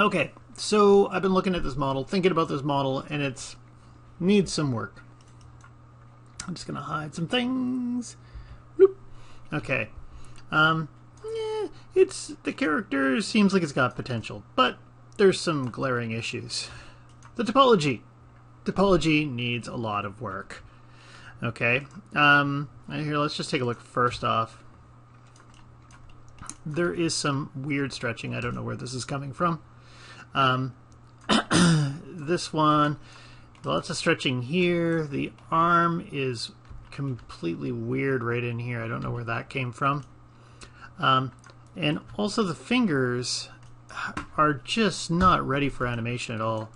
Okay, so I've been looking at this model, thinking about this model, and it needs some work. I'm just gonna hide some things. Bloop. Okay. It's the character seems like it's got potential, but there's some glaring issues. The topology. Topology needs a lot of work. Okay. Here, let's just take a look first off. There is some weird stretching. I don't know where this is coming from. This one, lots of stretching here. The arm is completely weird right in here. I don't know where that came from. And also the fingers are just not ready for animation at all.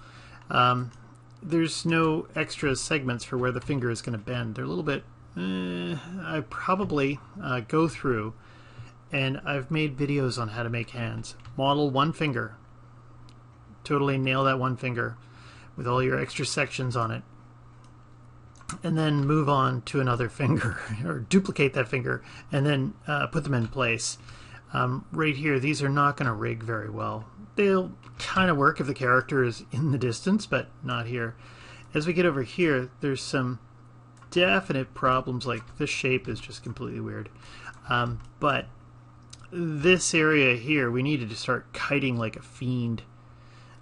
There's no extra segments for where the finger is going to bend. They're a little bit... I probably go through, and I've made videos on how to make hands. Model one finger. Totally nail that one finger with all your extra sections on it. And then move on to another finger, or duplicate that finger, and then put them in place. Right here, these are not going to rig very well. They'll kind of work if the character is in the distance, but not here. As we get over here, there's some definite problems, like this shape is just completely weird. But this area here, we needed to start kiting like a fiend.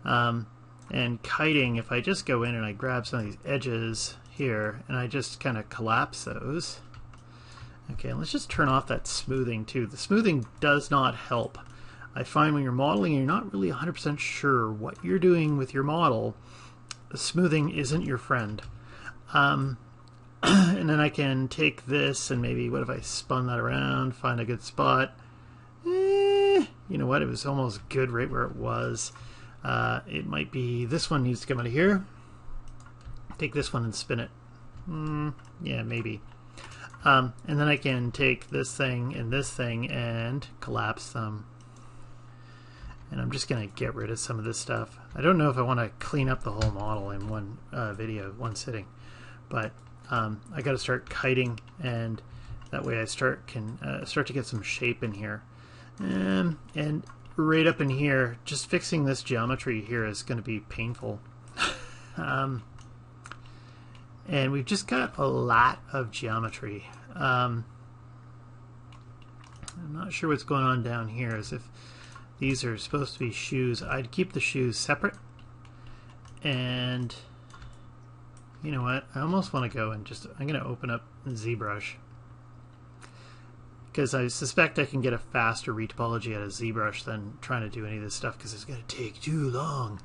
And kiting, if I just go in and I grab some of these edges here, and I just kind of collapse those. Okay, let's just turn off that smoothing too. The smoothing does not help. I find when you're modeling and you're not really 100% sure what you're doing with your model, the smoothing isn't your friend. And then I can take this and maybe, what if I spun that around, find a good spot. You know what, it was almost good right where it was. It might be, this one needs to come out of here. Take this one and spin it. Yeah, maybe. And then I can take this thing and collapse them. And I'm just going to get rid of some of this stuff. I don't know if I want to clean up the whole model in one video, one sitting. But I got to start kiting, and that way I can start to get some shape in here. And right up in here, just fixing this geometry here is going to be painful. And we've just got a lot of geometry. I'm not sure what's going on down here, as if these are supposed to be shoes. I'd keep the shoes separate. And you know what? I almost want to go and just, I'm going to open up ZBrush, because I suspect I can get a faster retopology out of ZBrush than trying to do any of this stuff, because it's going to take too long.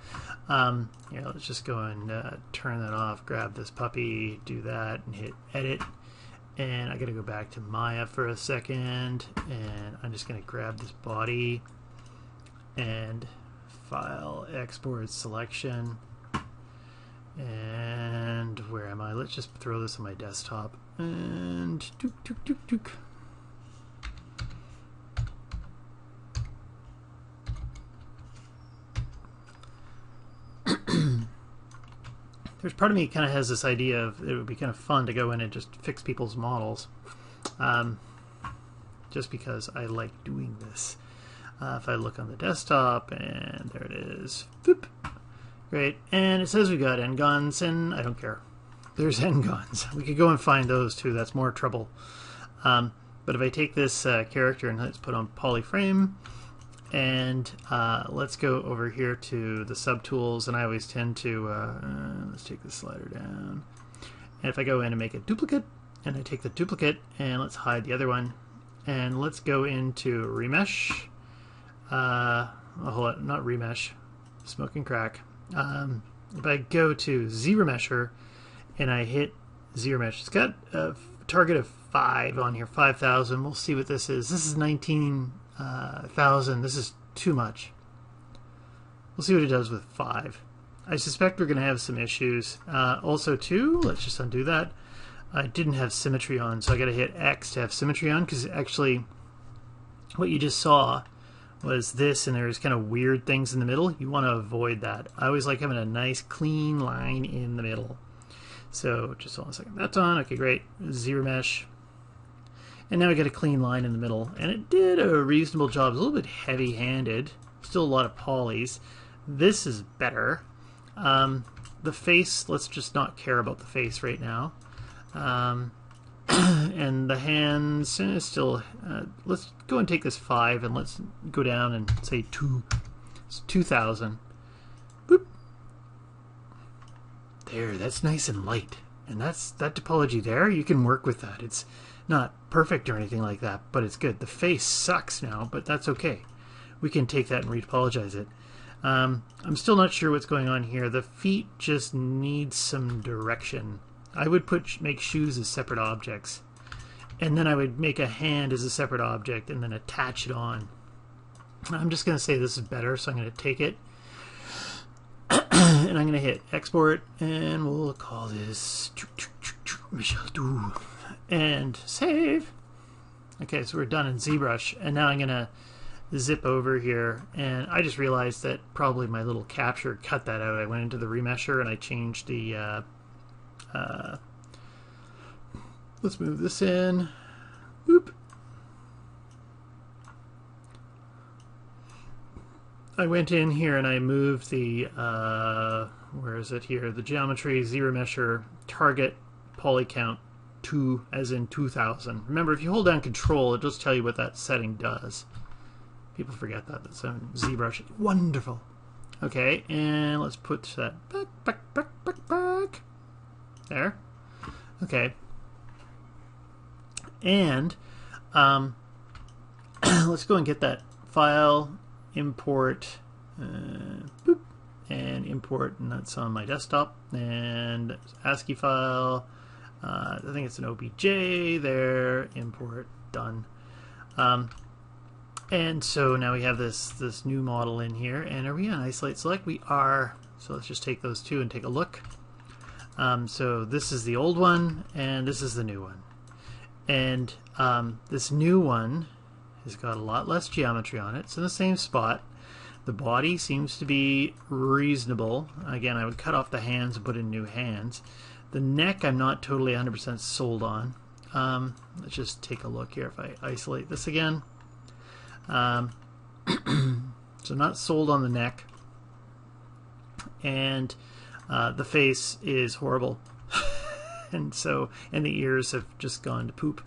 Yeah, let's just go and turn that off, grab this puppy, do that, and hit edit. And I got to go back to Maya for a second, and I'm just going to grab this body and file, export selection. And where am I? Let's just throw this on my desktop. And dook, dook, dook, dook. There's part of me kind of has this idea of it would be kind of fun to go in and just fix people's models, just because I like doing this. If I look on the desktop, and there it is. Boop. Great. And it says we got n-gons, and I don't care. There's n-gons. We could go and find those too. That's more trouble. But if I take this character and let's put on polyframe, and let's go over here to the subtools, and I always tend to, let's take the slider down. And if I go in and make a duplicate, and I take the duplicate, and let's hide the other one, and let's go into remesh. Hold on, not remesh, smoking crack. If I go to ZRemesher and I hit ZRemesh, it's got a target of 5 on here, 5,000. We'll see what this is. This is 19,000. This is too much. We'll see what it does with 5. I suspect we're going to have some issues. Also, too, let's just undo that. I didn't have symmetry on, so I got to hit X to have symmetry on, because actually what you just saw was this, and there's kind of weird things in the middle. You want to avoid that. I always like having a nice clean line in the middle. So just hold on a second. That's on. Okay, great. ZRemesh. And now we got a clean line in the middle. And it did a reasonable job. It's a little bit heavy-handed. Still a lot of polys. This is better. The face, let's just not care about the face right now. And the hands, still, let's go and take this 5 and let's go down and say 2. It's 2,000. Boop. There, that's nice and light. And that topology there, you can work with that. It's not perfect or anything like that, but it's good. The face sucks now, but that's okay. We can take that and retopologize it. I'm still not sure what's going on here. The feet just need some direction. I would make shoes as separate objects. And then I would make a hand as a separate object and then attach it on. I'm just going to say this is better, so I'm going to take it. And I'm going to hit export, and we'll call this Michel Du. And save. Okay, so we're done in ZBrush. And now I'm going to zip over here, and I just realized that probably my little capture cut that out. I went into the remesher and I changed the let's move this in. Boop. I went in here and I moved the where is it here, the geometry ZRemesher target poly count 2 as in 2000. Remember, if you hold down control, it does tell you what that setting does. People forget that. That's ZBrush. Wonderful. Okay, and let's put that back. There. Okay. And let's go and get that file, import, boop, and import, and that's on my desktop. And ASCII file. I think it's an OBJ there. Import, done. And so now we have this new model in here. And are we on Isolate Select? We are. So let's just take those two and take a look. So this is the old one, and this is the new one. And this new one has got a lot less geometry on it. It's in the same spot. The body seems to be reasonable. Again, I would cut off the hands and put in new hands. The neck I'm not totally 100% sold on. Let's just take a look here if I isolate this again. So not sold on the neck, and the face is horrible, and the ears have just gone to poop.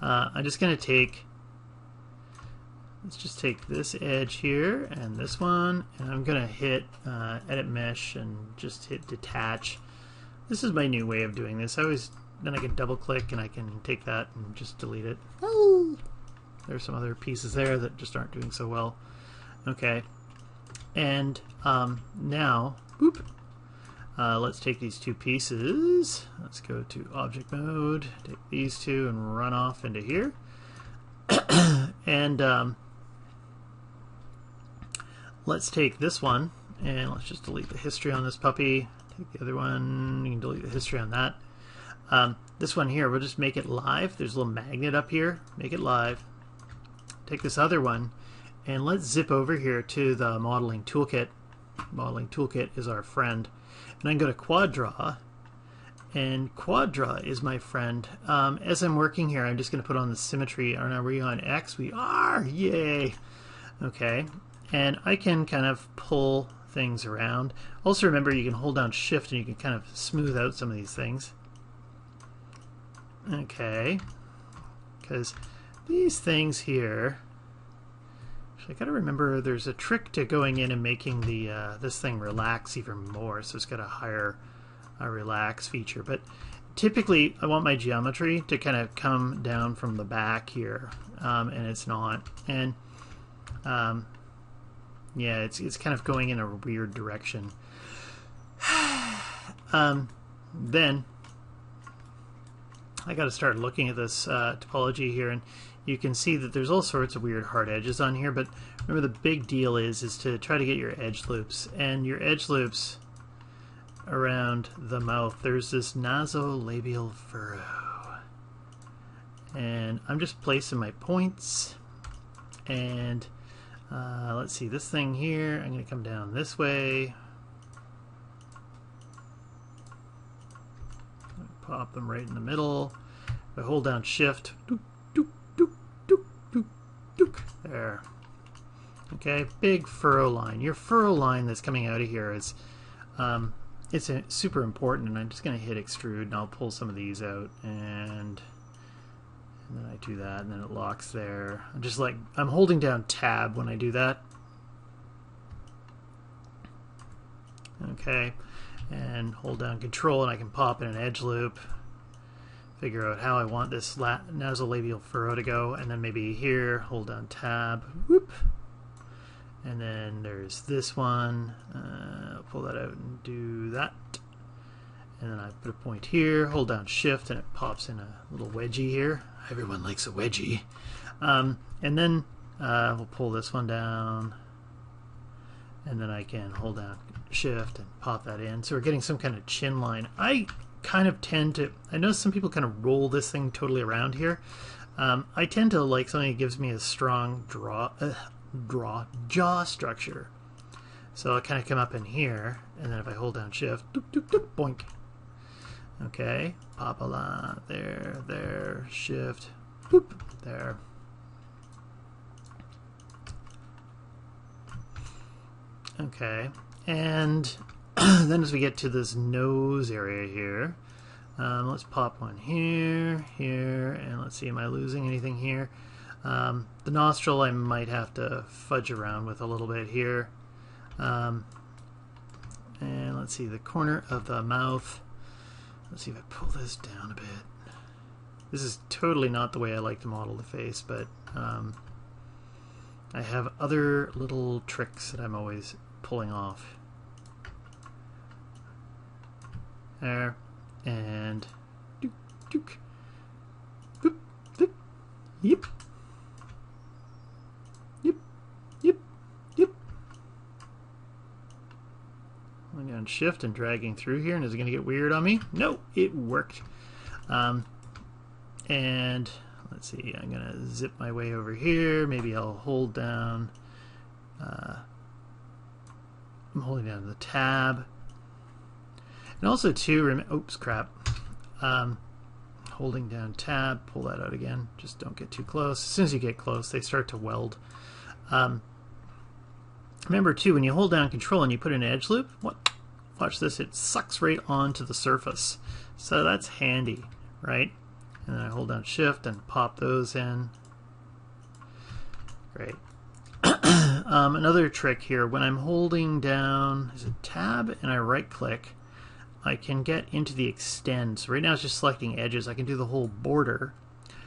I'm just gonna let's just take this edge here and this one, and I'm gonna hit edit mesh and just hit detach. This is my new way of doing this. Then I can double click and I can take that and just delete it. Oh. There's some other pieces there that just aren't doing so well. Okay, and now, boop. Let's take these two pieces. Let's go to object mode, take these two and run off into here. And let's take this one and let's just delete the history on this puppy. Take the other one, you can delete the history on that. This one here, we'll just make it live. There's a little magnet up here, make it live. Take this other one and let's zip over here to the modeling toolkit. Modeling toolkit is our friend. And I can go to Quad Draw, and Quad Draw is my friend. As I'm working here, I'm just going to put on the symmetry. Are we on X? We are! Yay! Okay, and I can kind of pull things around. Also remember, you can hold down Shift and you can kind of smooth out some of these things. Okay, because these things here, actually I gotta remember there's a trick to going in and making the this thing relax even more, so it's got a higher relax feature. But typically I want my geometry to kind of come down from the back here, and it's not. And yeah, it's kind of going in a weird direction. Then I got to start looking at this topology here, and you can see that there's all sorts of weird hard edges on here. But remember, the big deal is to try to get your edge loops, and your edge loops around the mouth. There's this nasolabial furrow, and I'm just placing my points. And let's see, this thing here, I'm going to come down this way. Pop them right in the middle. If I hold down Shift, dook, dook, dook, dook, dook, dook, there. Okay, big furrow line. Your furrow line that's coming out of here is it's super important, and I'm just going to hit extrude, and I'll pull some of these out, and then I do that, and then it locks there. I'm holding down tab when I do that. Okay, and hold down control, and I can pop in an edge loop, figure out how I want this nasolabial furrow to go, and then maybe here, hold down tab, whoop. And then there's this one. I'll pull that out and do that. And then I put a point here, hold down shift, and it pops in a little wedgie here. Everyone likes a wedgie. And then we'll pull this one down. And then I can hold down shift and pop that in. So we're getting some kind of chin line. I kind of tend to, I know some people kind of roll this thing totally around here. I tend to like something that gives me a strong jaw structure. So I'll kind of come up in here, and then if I hold down shift, doop, doop, doop, boink. Okay, pop a line, there, shift, boop, there. Okay, and then as we get to this nose area here, let's pop one here, and let's see, am I losing anything here? The nostril I might have to fudge around with a little bit here. And let's see, the corner of the mouth. Let's see if I pull this down a bit. This is totally not the way I like to model the face, but I have other little tricks that I'm always pulling off. There, and dook, dook, boop, boop, yep. I'm going shift and dragging through here, and is it going to get weird on me? No, it worked. And let's see, I'm going to zip my way over here. Maybe I'll hold down. I'm holding down the tab. And also too, oops, crap. Holding down tab, pull that out again. Just don't get too close. As soon as you get close, they start to weld. Remember too, when you hold down control and you put an edge loop, watch this, it sucks right onto the surface. So that's handy, right? And then I hold down shift and pop those in. Great. Another trick here, when I'm holding down, is it tab, and I right click, I can get into the extend. So right now it's just selecting edges. I can do the whole border.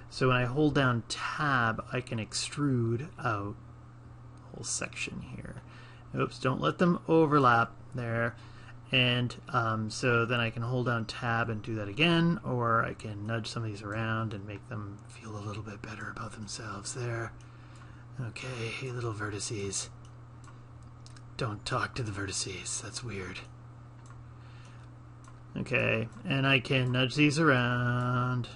So when I hold down tab, I can extrude out the whole section here. Oops, don't let them overlap there. And so then I can hold down tab and do that again, or I can nudge some of these around and make them feel a little bit better about themselves there. Okay, hey little vertices. Don't talk to the vertices, that's weird. Okay, and I can nudge these around.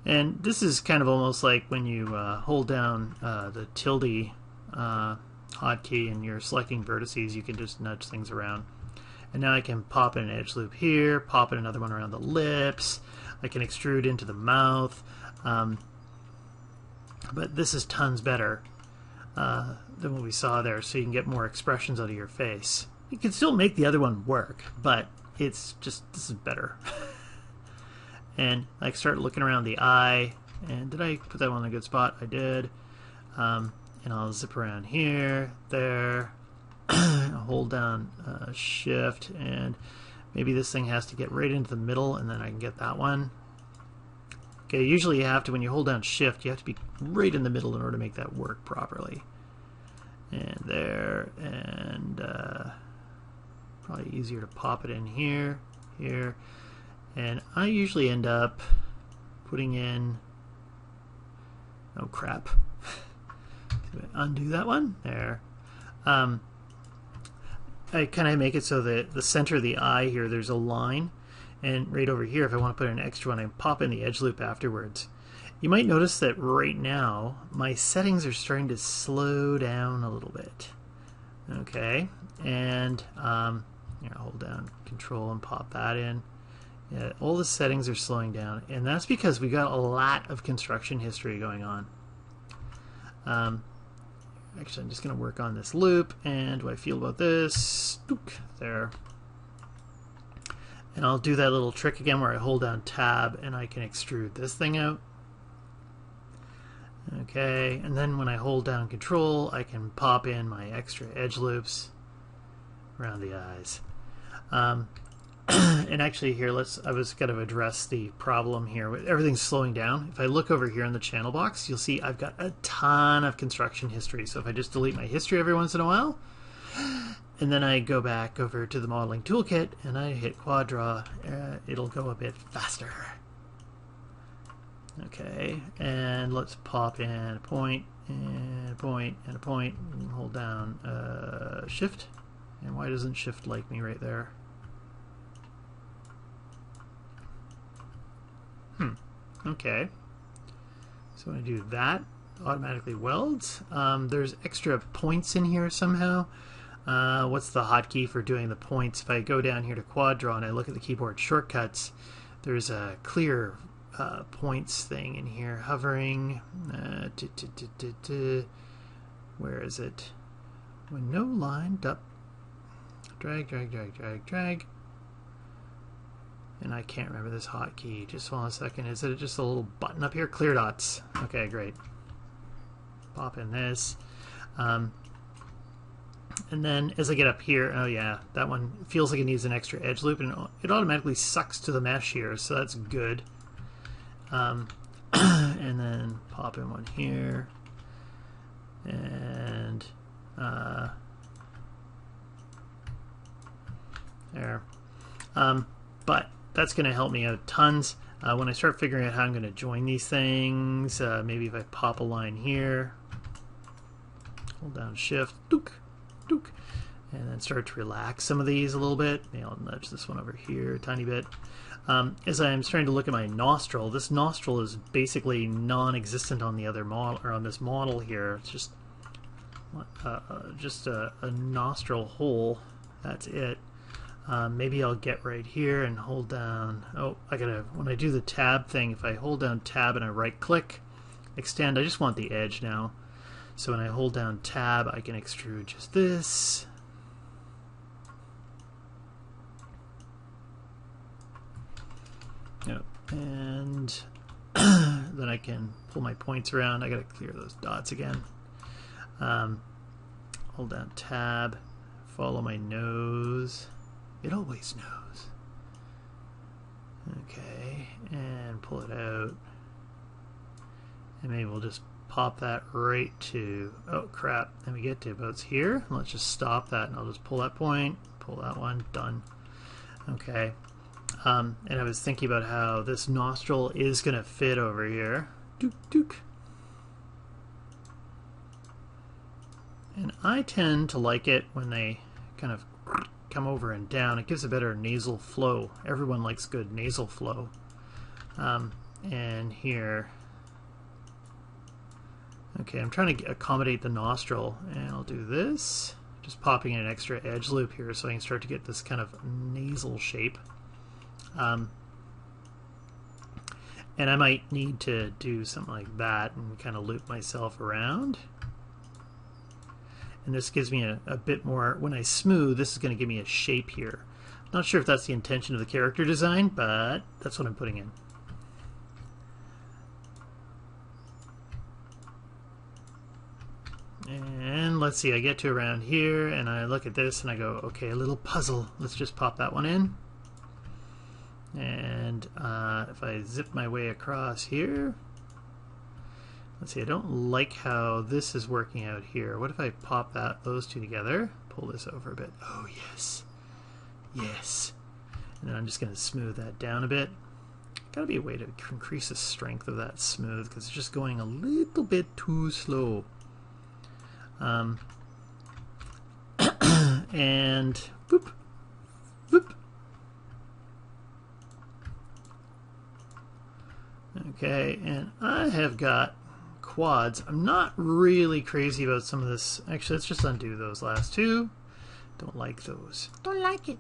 And this is kind of almost like when you hold down the tilde hotkey and you're selecting vertices, you can just nudge things around. And now I can pop in an edge loop here, pop in another one around the lips. I can extrude into the mouth. But this is tons better than what we saw there, so you can get more expressions out of your face. You can still make the other one work, but it's just, this is better. And I start looking around the eye, and did I put that one in a good spot? I did. And I'll zip around here, there, I'll hold down shift, and maybe this thing has to get right into the middle, and then I can get that one. Okay, usually you have to, when you hold down shift, you have to be right in the middle in order to make that work properly. And there, and probably easier to pop it in here, here. And I usually end up putting in, oh crap, undo that one, there. I kind of make it so that the center of the eye here, there's a line, and right over here, if I want to put an extra one, I pop in the edge loop afterwards. You might notice that right now, my settings are starting to slow down a little bit. Okay, and here, I'll hold down control and pop that in. Yeah, all the settings are slowing down, and that's because we got a lot of construction history going on. Actually, I'm just going to work on this loop. And what I feel about this, there. And I'll do that little trick again where I hold down tab and I can extrude this thing out. Okay, and then when I hold down control, I can pop in my extra edge loops around the eyes. And actually here, I was going to address the problem here. Everything's slowing down. If I look over here in the channel box, you'll see I've got a ton of construction history. So if I just delete my history every once in a while, and then I go back over to the modeling toolkit and I hit quad draw, it'll go a bit faster. Okay, and let's pop in a point, and a point, and a point, and hold down shift. And why doesn't shift like me right there? Okay. So when I do that, automatically welds. There's extra points in here somehow. What's the hotkey for doing the points? If I go down here to quad draw and I look at the keyboard shortcuts, there's a clear points thing in here, hovering. Where is it? When no line up, drag, drag, drag, drag, drag. And I can't remember this hotkey. Just hold on a second. Is it just a little button up here? Clear dots. Okay, great. Pop in this. And then as I get up here, oh yeah, that one feels like it needs an extra edge loop, and it automatically sucks to the mesh here, so that's good. And then pop in one here. And there. But that's going to help me out tons. When I start figuring out how I'm going to join these things, maybe if I pop a line here, hold down shift, dook, dook, and then start to relax some of these a little bit. Maybe I'll nudge this one over here a tiny bit. As I'm starting to look at my nostril, this nostril is basically non-existent on the other model, or on this model here. It's just a nostril hole. That's it. Maybe I'll get right here and hold down. Oh, when I do the tab thing, if I hold down tab and I right click, extend, I just want the edge now. So when I hold down tab, I can extrude just this. Yep. And then I can pull my points around. I gotta clear those dots again. Hold down tab, follow my nose. It always knows. Okay, and pull it out. And maybe we'll just pop that right to, oh crap, then we get to about here. Let's just stop that and I'll just pull that point, pull that one, done. Okay, and I was thinking about how this nostril is going to fit over here. Dook, dook. And I tend to like it when they kind of come over and down. It gives a better nasal flow. Everyone likes good nasal flow. And here, okay, I'm trying to accommodate the nostril, and I'll do this, just popping in an extra edge loop here so I can start to get this kind of nasal shape. And I might need to do something like that and kind of loop myself around. And this gives me a bit more, when I smooth, this is going to give me a shape here. Not sure if that's the intention of the character design, but that's what I'm putting in. And let's see, I get to around here and I look at this and I go, okay, a little puzzle. Let's just pop that one in. And if I zip my way across here, let's see, I don't like how this is working out here. What if I pop those two together, pull this over a bit? Oh, yes. Yes. And then I'm just going to smooth that down a bit. Gotta be a way to increase the strength of that smooth because it's just going a little bit too slow. And whoop, whoop. Okay, and I have got quads. I'm not really crazy about some of this. Actually, let's just undo those last two. Don't like those. Don't like it.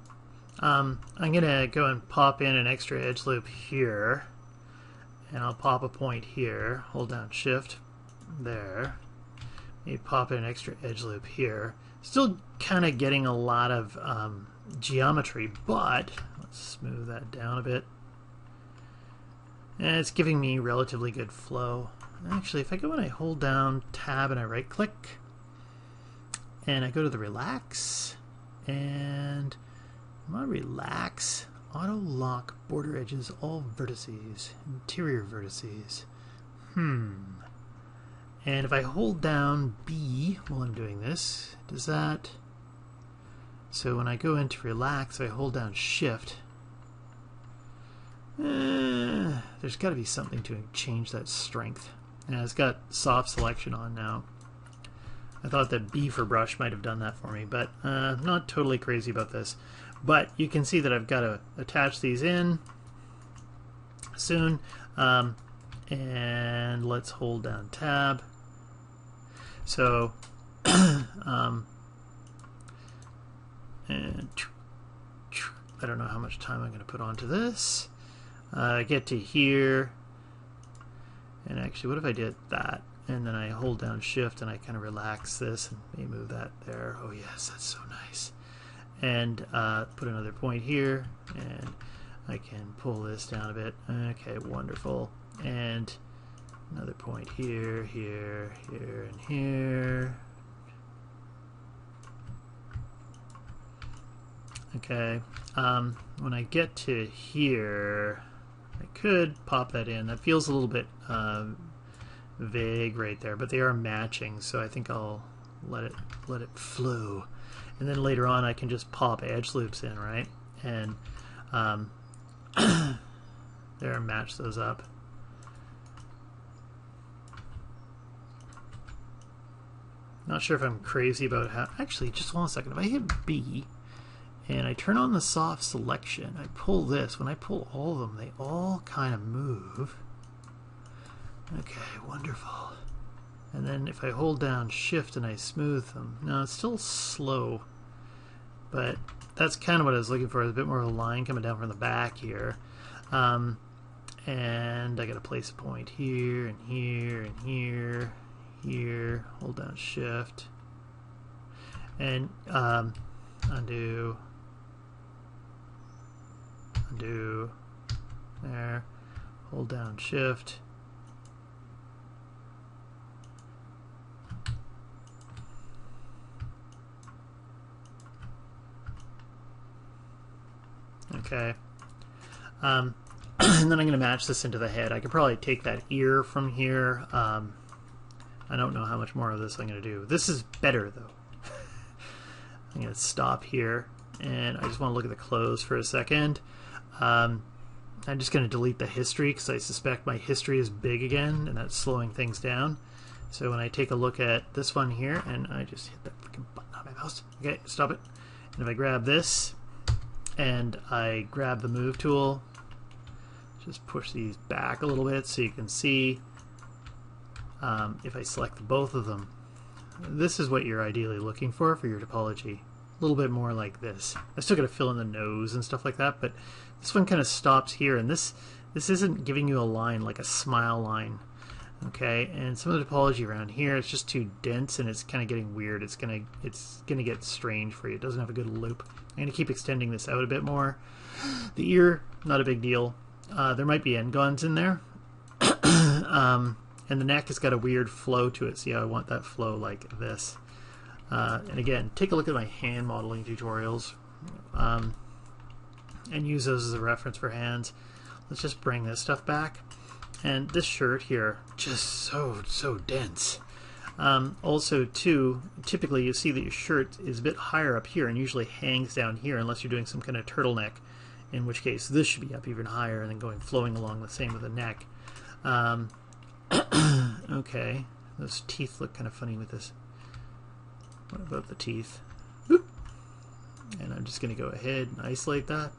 I'm gonna go and pop in an extra edge loop here, and I'll pop a point here. Hold down Shift there. maybe pop in an extra edge loop here. Still kind of getting a lot of geometry, but let's smooth that down a bit. And it's giving me relatively good flow. Actually, if I go and I hold down tab and I right click, and I go to the relax, and I'm on relax, auto lock border edges, all vertices, interior vertices. And if I hold down B while I'm doing this, does that... So when I go into relax, I hold down shift. There's got to be something to change that strength. And it's got soft selection on now. I thought that B for brush might have done that for me, but I'm not totally crazy about this. But you can see that I've got to attach these in soon. And let's hold down tab. So, and I don't know how much time I'm going to put onto this. Get to here, and actually, what if I did that? And then I hold down shift and I kind of relax this and maybe move that there. Oh yes, that's so nice. And put another point here, and I can pull this down a bit. Okay, wonderful. And another point here, here, here, and here. Okay, when I get to here, I could pop that in. That feels a little bit vague right there, but they are matching, so I think I'll let it flow. And then later on I can just pop edge loops in, right? And there, match those up. Not sure if I'm crazy about how... Actually, just one second. If I hit B and I turn on the soft selection, I pull this. When I pull all of them, they all kind of move. Okay, wonderful. And then if I hold down shift and I smooth them, now it's still slow, but that's kind of what I was looking for, is a bit more of a line coming down from the back here. And I gotta place a point here and here and here, here, hold down shift, and undo, there, hold down shift. Okay. And then I'm going to match this into the head. I could probably take that ear from here. I don't know how much more of this I'm going to do. This is better, though. I'm going to stop here, and I just want to look at the clothes for a second. I'm just going to delete the history, because I suspect my history is big again, and that's slowing things down. So when I take a look at this one here, and I just hit that freaking button on my mouse. Okay, stop it. And if I grab this, and I grab the move tool, just push these back a little bit so you can see. If I select both of them, this is what you're ideally looking for your topology. A little bit more like this. I still got to fill in the nose and stuff like that, but this one kind of stops here, and this isn't giving you a line like a smile line. Okay, and some of the topology around here, it's just too dense and it's kind of getting weird. It's gonna get strange for you. It doesn't have a good loop. I'm gonna keep extending this out a bit more. The ear, not a big deal. There might be n-gons in there. And the neck has got a weird flow to it. See how I want that flow like this. And again, take a look at my hand modeling tutorials and use those as a reference for hands. Let's just bring this stuff back. And this shirt here, just so dense. Also, too, typically you see that your shirt is a bit higher up here and usually hangs down here unless you're doing some kind of turtleneck, in which case this should be up even higher and then flowing along the same with the neck. Okay, those teeth look kind of funny with this. What about the teeth? Boop. And I'm just going to go ahead and isolate that.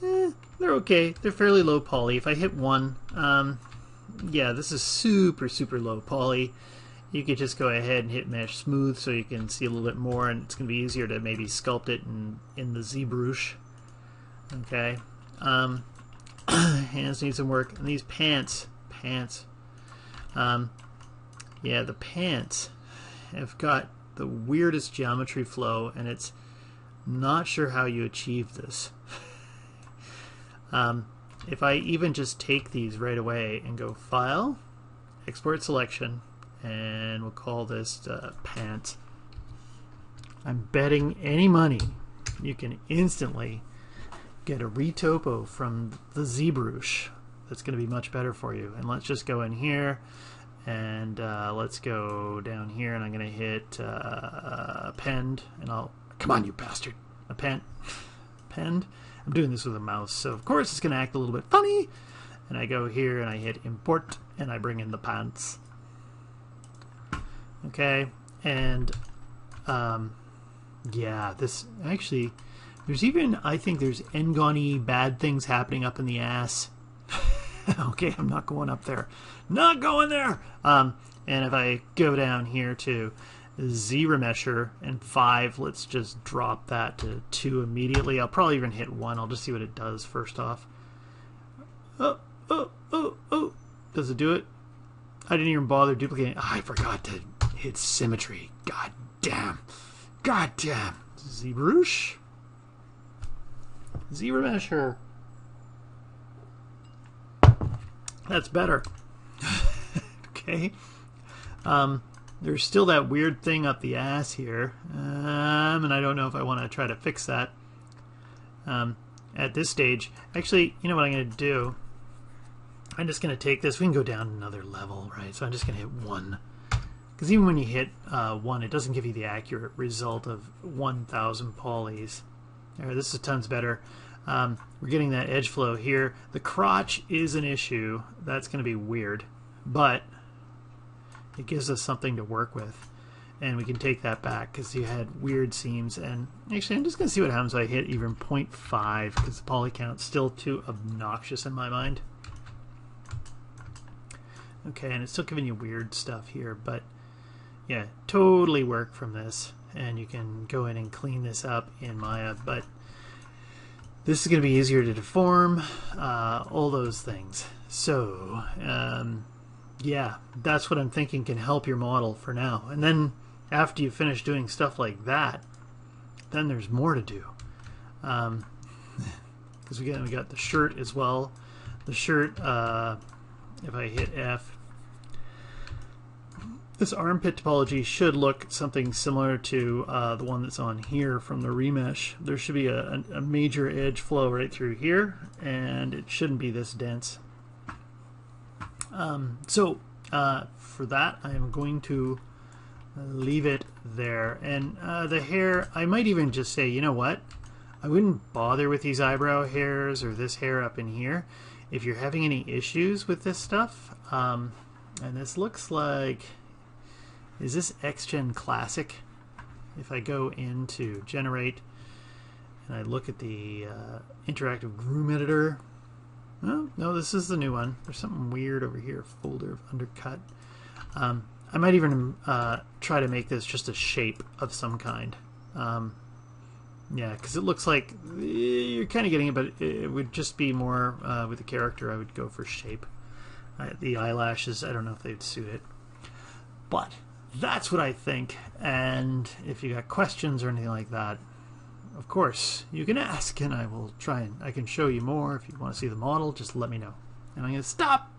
They're okay. They're fairly low poly. If I hit 1, yeah, this is super low poly. You could just go ahead and hit mesh smooth so you can see a little bit more, and it's going to be easier to maybe sculpt it in the ZBrush. Okay. Hands need some work. And these pants. Yeah, the pants. have got the weirdest geometry flow, and it's not sure how you achieve this. If I even just take these right away and go File, Export Selection, and we'll call this Pant. I'm betting any money you can instantly get a retopo from the ZBrush that's going to be much better for you. And let's just go in here, and let's go down here, and I'm going to hit Append, and I'll, come on you bastard, Append. I'm doing this with a mouse, so of course it's going to act a little bit funny. And I go here and I hit Import, and I bring in the pants. Okay, and yeah, this actually, there's even, I think there's Ngoni bad things happening up in the ass. Okay, I'm not going up there. Not going there! And if I go down here to ZRemesher and 5, let's just drop that to 2 immediately. I'll probably even hit 1. I'll just see what it does first off. Oh. Does it do it? I didn't even bother duplicating. Oh, I forgot to hit symmetry. God damn. ZBrush. ZRemesher. That's better. Okay. There's still that weird thing up the ass here, and I don't know if I want to try to fix that at this stage. Actually, you know what I'm going to do? I'm just going to take this. We can go down another level, right? So I'm just going to hit 1. Because even when you hit 1, it doesn't give you the accurate result of 1,000 polys. All right, this is tons better. We're getting that edge flow here. The crotch is an issue. That's going to be weird. But it gives us something to work with. And we can take that back because you had weird seams. And actually, I'm just going to see what happens if I hit even 0.5 because the poly count's still too obnoxious in my mind. Okay, and it's still giving you weird stuff here, but yeah, totally work from this. And you can go in and clean this up in Maya, but this is going to be easier to deform, all those things. So, yeah, that's what I'm thinking can help your model for now. And then after you finish doing stuff like that, then there's more to do. Because we got the shirt as well. The shirt, if I hit F, this armpit topology should look something similar to the one that's on here from the remesh. There should be a major edge flow right through here, and it shouldn't be this dense. So for that, I am going to leave it there. And the hair, I might even just say, you know what? I wouldn't bother with these eyebrow hairs or this hair up in here. If you're having any issues with this stuff, and this looks like, is this XGen Classic? If I go into Generate and I look at the interactive groom editor, oh, no, this is the new one. There's something weird over here, folder of undercut. I might even try to make this just a shape of some kind. Yeah, because it looks like you're kind of getting it, but it would just be more with the character. I would go for shape. The eyelashes, I don't know if they'd suit it. But that's what I think. And if you got questions or anything like that, of course, you can ask, and I will try and I can show you more. If you want to see the model, just let me know. And I'm going to stop.